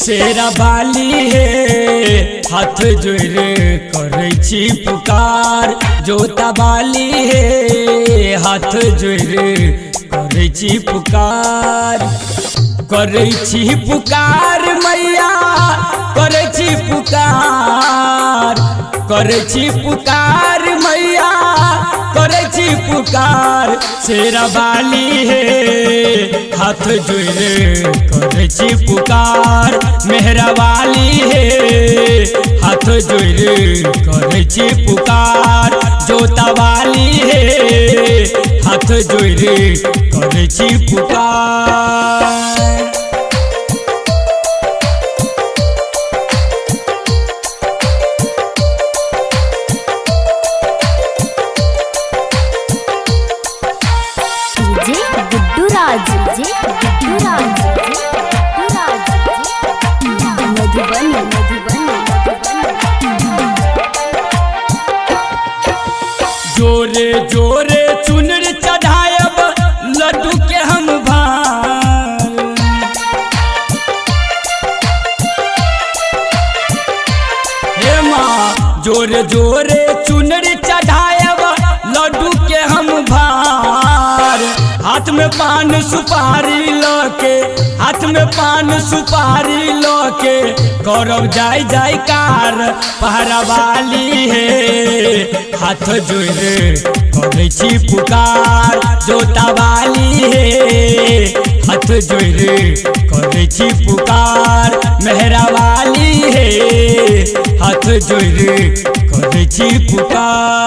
शेरा बाली हे हाथ जोड़े करे छी पुकार। जोता बाली हे हाथ जोड़े करे छी पुकार। करे छी पुकार मैया करे छी पुकार। करे छी पुकार मैया करे छी पुकार। शेरा बाली हे हाथ जोड़े करे छी पुकार। मेहरा वाली हे हाथ जोड़े करे छी पुकार। जोता वाली हे हाथ जोड़े करे छी पुकार। जोरे जोरे चुनर चढ़ायब लड्डू के हम भार। हे माँ जोरे जोरे चुनर चढ़ायब लड्डू के हम भार। हाथ में पान सुपारी लके हाथ में पान सुपारी लके करब जाय जाय कार। पहरा वाली हे हाथ जोड़े करे छी पुकार। जोता वाली हे हाथ जोड़े करे छी पुकार। मेहरा वाली हे हाथ जोड़े करे छी पुकार।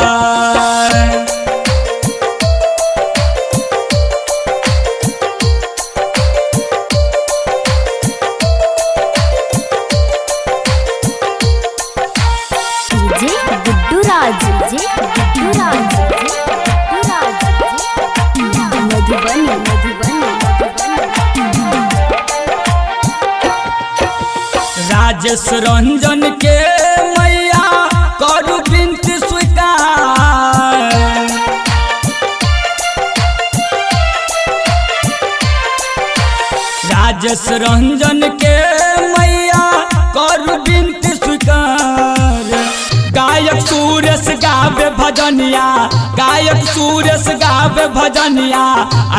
राजेश रंजन के मैया करू बिनती स्वीकार। राजेश रंजन के मैया करू बिनती स्वीकार। गायक सुरेश गावे भजनिया गायक सुरेश गावे भजनिया।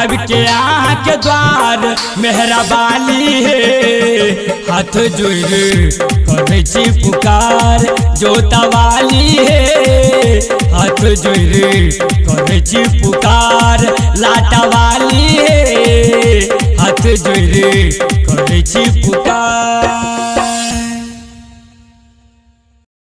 अब के आके द्वार मेहरा बाली हे हाथ जोड़े करे छी पुकार। जोता वाली हे हाथ जोड़े करे छी पुकार। लाटा वाली हे हाथ जोड़े